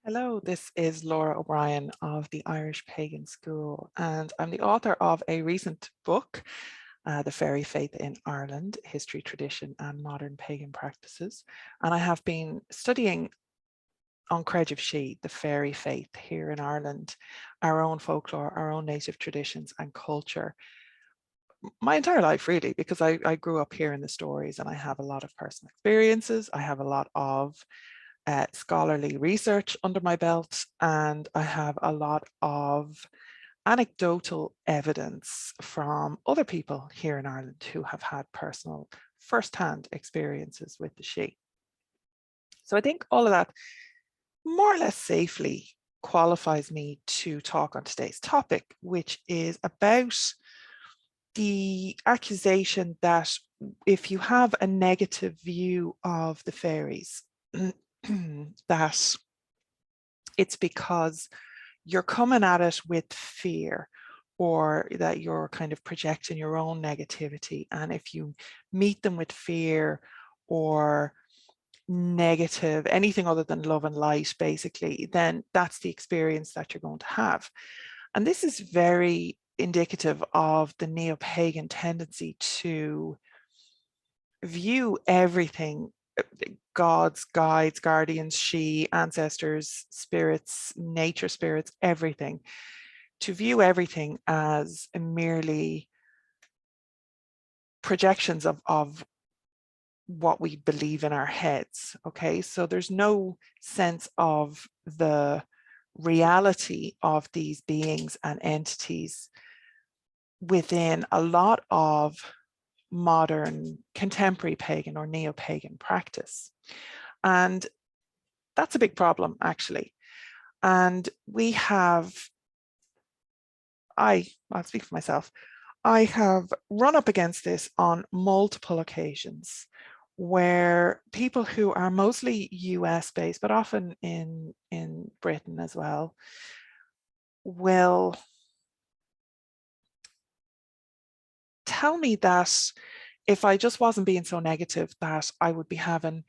Hello, this is Lora O'Brien of the Irish Pagan School, and I'm the author of a recent book, The Fairy Faith in Ireland, History, Tradition and Modern Pagan Practices. And I have been studying on Creideamh Sí, the fairy faith here in Ireland, our own folklore, our own native traditions and culture, my entire life really, because I grew up hearing the stories and I have a lot of personal experiences. I have a lot of scholarly research under my belt, and I have a lot of anecdotal evidence from other people here in Ireland who have had personal first-hand experiences with the Sidhe. So I think all of that more or less safely qualifies me to talk on today's topic, which is about the accusation that if you have a negative view of the fairies, that it's because you're coming at it with fear, or that you're kind of projecting your own negativity. And if you meet them with fear or negative, anything other than love and light, basically, then that's the experience that you're going to have. And this is very indicative of the neo-pagan tendency to view everything, gods, guides, guardians, Sidhe, ancestors, spirits, nature spirits, everything, to view everything as merely projections of what we believe in our heads. Okay, so there's no sense of the reality of these beings and entities within a lot of modern contemporary pagan or neo-pagan practice. And that's a big problem, actually. And we have, I'll speak for myself, I have run up against this on multiple occasions, where people who are mostly US based, but often in Britain as well, will tell me that if I just wasn't being so negative, that I would be having,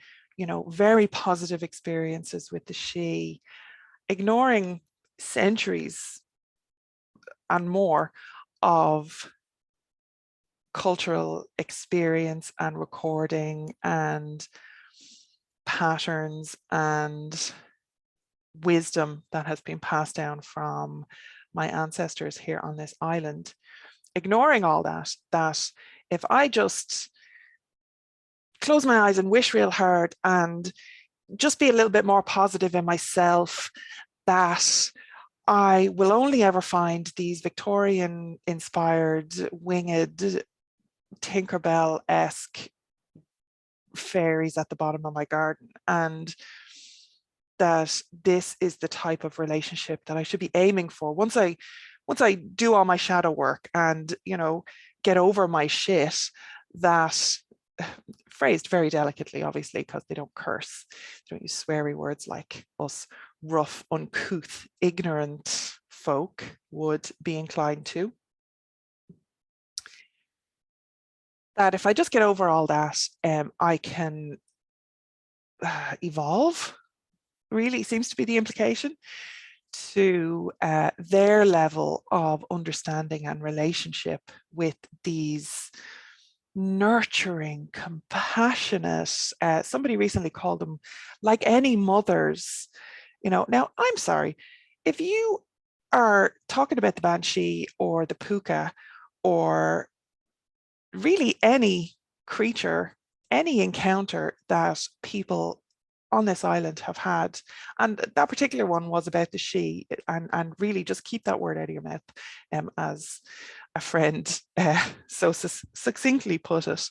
very positive experiences with the Sidhe, ignoring centuries and more of cultural experience and recording and patterns and wisdom that has been passed down from my ancestors here on this island. Ignoring all that if I just close my eyes and wish real hard and just be a little bit more positive in myself, that I will only ever find these Victorian inspired, winged, Tinkerbell-esque fairies at the bottom of my garden, and that this is the type of relationship that I should be aiming for. Once I do all my shadow work and, get over my shit, that, phrased very delicately, obviously, because they don't curse, they don't use sweary words like us rough, uncouth, ignorant folk would be inclined to. That if I just get over all that, I can evolve, really seems to be the implication, to their level of understanding and relationship with these nurturing, compassionate, somebody recently called them like any mothers. Now I'm sorry, if you are talking about the banshee or the puka, or really any creature, any encounter that people on this island have had, and that particular one was about the Sidhe, and really just keep that word out of your mouth, as a friend so succinctly put it.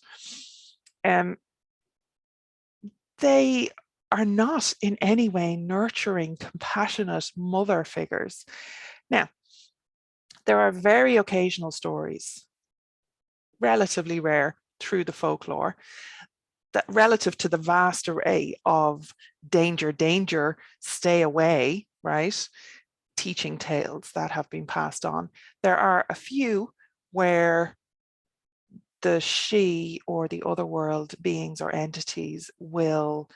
They are not in any way nurturing, compassionate mother figures. Now, there are very occasional stories, relatively rare through the folklore, that relative to the vast array of danger, stay away, right, teaching tales that have been passed on, there are a few where the Sidhe or the otherworld beings or entities will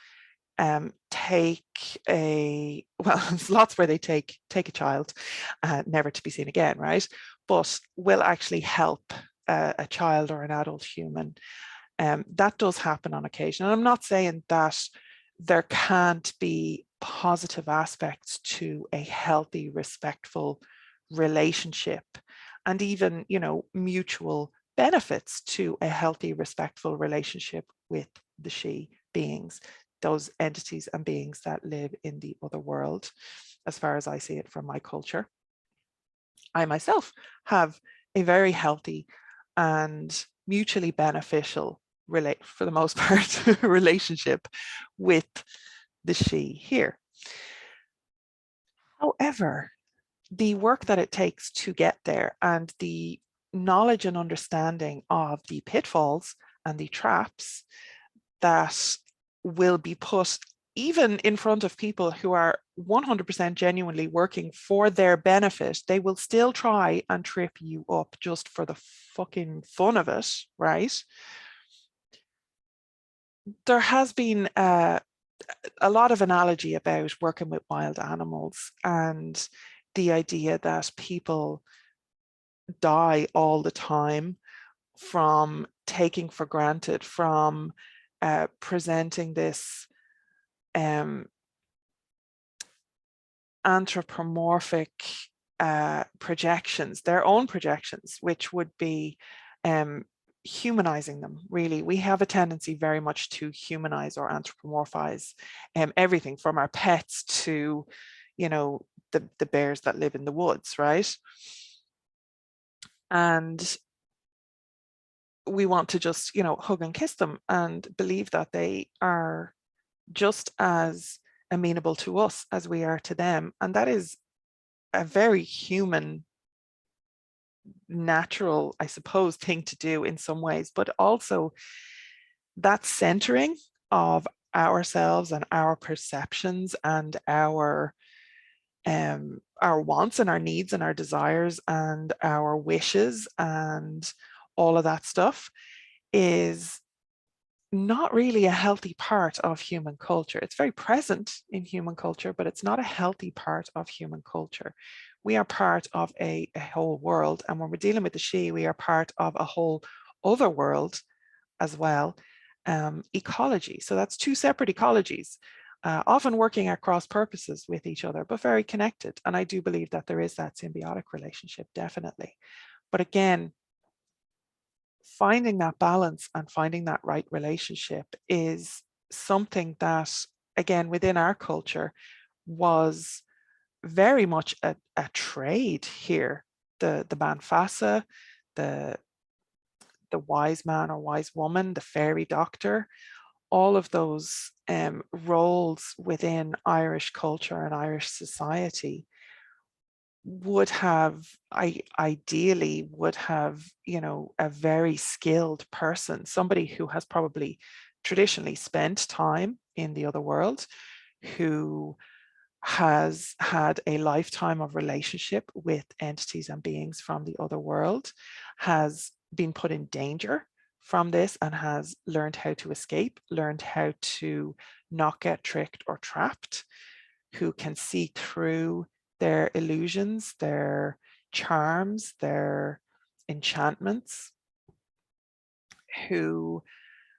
take a, well, there's lots where they take a child, never to be seen again, right? But will actually help a child or an adult human. That does happen on occasion. And I'm not saying that there can't be positive aspects to a healthy, respectful relationship, and even, you know, mutual benefits to a healthy, respectful relationship with the she beings, those entities and beings that live in the other world, as far as I see it from my culture. I myself have a very healthy and mutually beneficial, for the most part, relationship with the she here. However, the work that it takes to get there, and the knowledge and understanding of the pitfalls and the traps that will be put even in front of people who are 100% genuinely working for their benefit, they will still try and trip you up just for the fucking fun of it, right? There has been a lot of analogy about working with wild animals, and the idea that people die all the time from taking for granted, from presenting this anthropomorphic projections, their own projections, which would be humanizing them. Really, we have a tendency very much to humanize or anthropomorphize everything from our pets to, you know, the bears that live in the woods, right? And we want to just, you know, hug and kiss them and believe that they are just as amenable to us as we are to them. And that is a very human, natural, I suppose, thing to do in some ways, but also that centering of ourselves and our perceptions and our wants and our needs and our desires and our wishes and all of that stuff is not really a healthy part of human culture. It's very present in human culture, but it's not a healthy part of human culture. We are part of a whole world. And when we're dealing with the she, we are part of a whole other world as well, ecology. So that's two separate ecologies, often working at cross purposes with each other, but very connected. And I do believe that there is that symbiotic relationship, definitely. But again, finding that balance and finding that right relationship is something that, again, within our culture was very much a trade here. The Banfassa, the wise man or wise woman, the fairy doctor, all of those roles within Irish culture and Irish society would have, ideally would have, you know, a very skilled person, somebody who has probably traditionally spent time in the other world, who has had a lifetime of relationship with entities and beings from the other world, has been put in danger from this and has learned how to escape, learned how to not get tricked or trapped, who can see through their illusions, their charms, their enchantments, who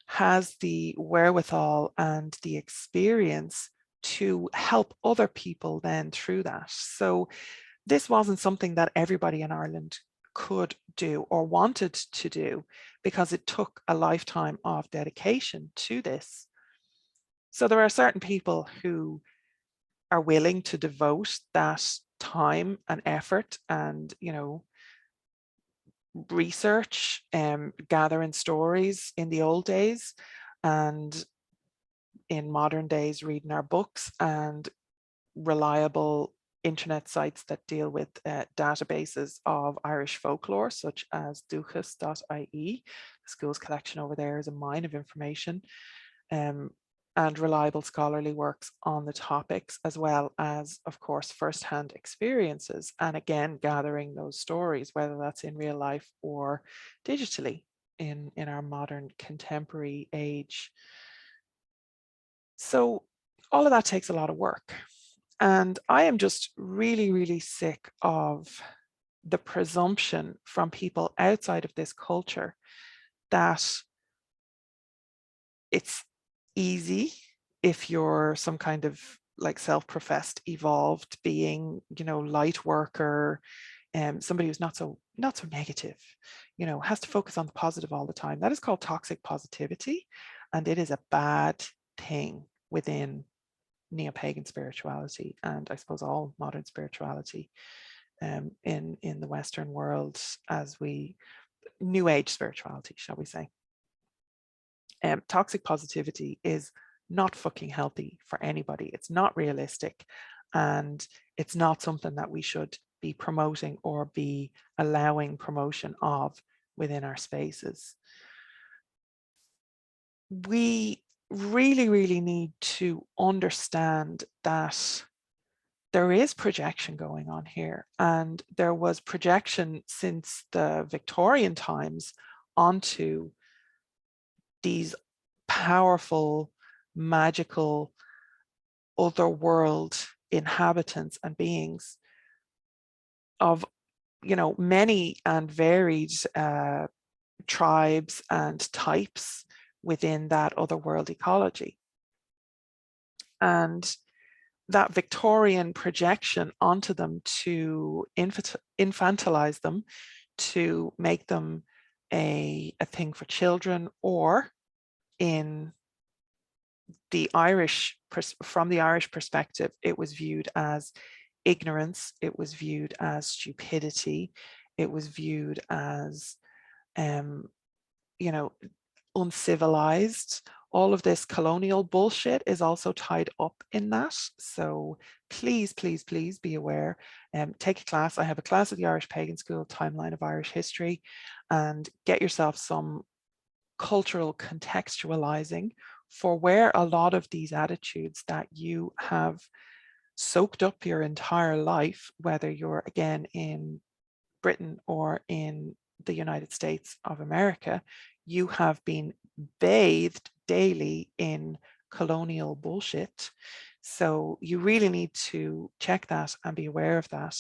has the wherewithal and the experience to help other people then through that. So this wasn't something that everybody in Ireland could do or wanted to do, because it took a lifetime of dedication to this. So there are certain people who are willing to devote that time and effort and, you know, research, gathering stories in the old days, and in modern days reading our books and reliable internet sites that deal with databases of Irish folklore, such as duchas.ie. The school's collection over there is a mine of information, and reliable scholarly works on the topics, as well as, of course, firsthand experiences. And again, gathering those stories, whether that's in real life or digitally in our modern contemporary age. So all of that takes a lot of work. And I am just really, really sick of the presumption from people outside of this culture that it's easy if you're some kind of like self-professed evolved being, you know, light worker, somebody who's not so negative, you know, has to focus on the positive all the time. That is called toxic positivity, and it is a bad thing within neo-pagan spirituality, and I suppose all modern spirituality in the Western world, as we New Age spirituality, shall we say. Toxic positivity is not fucking healthy for anybody. It's not realistic, and it's not something that we should be promoting or be allowing promotion of within our spaces. We really, really need to understand that there is projection going on here, and there was projection since the Victorian times onto these powerful, magical, otherworld inhabitants and beings of, you know, many and varied tribes and types within that otherworld ecology. And that Victorian projection onto them to infantilize them, to make them a thing for children, or in the from the Irish perspective, it was viewed as ignorance, it was viewed as stupidity, it was viewed as, you know, uncivilized. All of this colonial bullshit is also tied up in that. So please, please, please be aware. Take a class. I have a class at the Irish Pagan School, Timeline of Irish History, and get yourself some cultural contextualizing for where a lot of these attitudes that you have soaked up your entire life, whether you're again in Britain or in the United States of America, you have been bathed daily in colonial bullshit. So you really need to check that and be aware of that,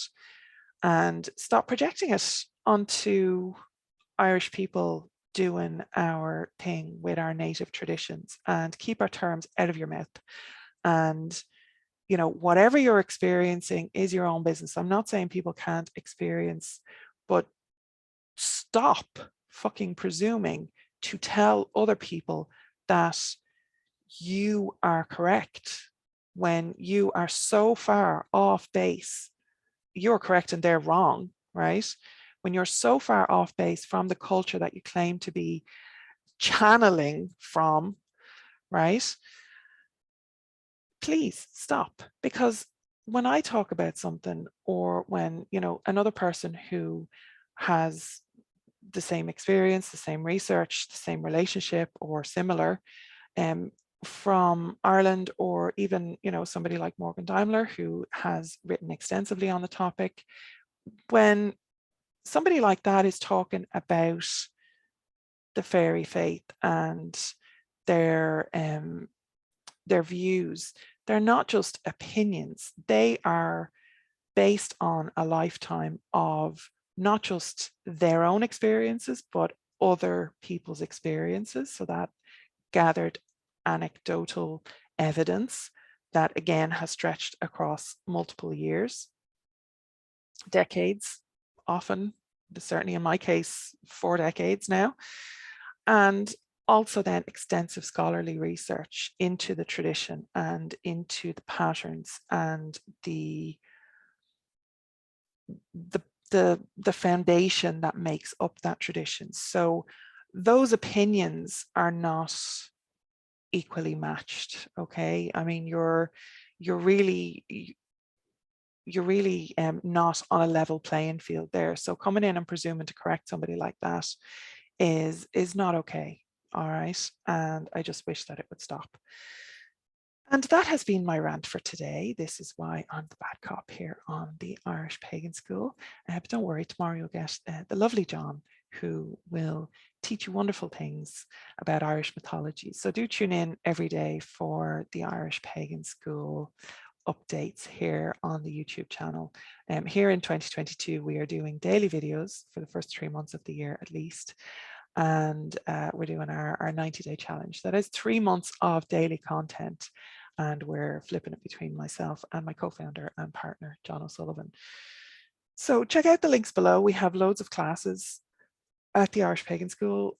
and stop projecting it onto Irish people doing our thing with our native traditions, and keep our terms out of your mouth. And, you know, whatever you're experiencing is your own business. I'm not saying people can't experience, but stop fucking presuming to tell other people that you are correct when you are so far off base. You're correct and they're wrong, right? When you're so far off base from the culture that you claim to be channeling from, right? Please stop. Because when I talk about something, or when, you know, another person who has the same experience, the same research, the same relationship or similar, from Ireland, or even, you know, somebody like Morgan Daimler, who has written extensively on the topic, when somebody like that is talking about the fairy faith and their views, they're not just opinions. They are based on a lifetime of not just their own experiences, but other people's experiences. So that gathered anecdotal evidence that again has stretched across multiple years, decades, often, certainly in my case, 4 decades now. And also then extensive scholarly research into the tradition and into the patterns and the foundation that makes up that tradition. So those opinions are not equally matched. Okay, I mean, you're really not on a level playing field there. So coming in and presuming to correct somebody like that is not okay. All right, and I just wish that it would stop. And that has been my rant for today. This is why I'm the bad cop here on the Irish Pagan School. But don't worry, tomorrow you'll get the lovely John, who will teach you wonderful things about Irish mythology. So do tune in every day for the Irish Pagan School updates here on the YouTube channel. Here in 2022, we are doing daily videos for the first 3 months of the year at least. And we're doing our 90-day challenge. That is 3 months of daily content. And we're flipping it between myself and my co-founder and partner, John O'Sullivan. So check out the links below. We have loads of classes at the Irish Pagan School.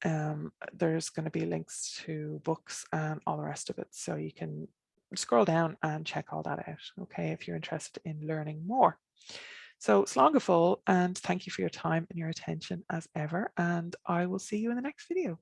There's going to be links to books and all the rest of it. So you can scroll down and check all that out, okay, if you're interested in learning more. So slán go fóill, and thank you for your time and your attention as ever. And I will see you in the next video.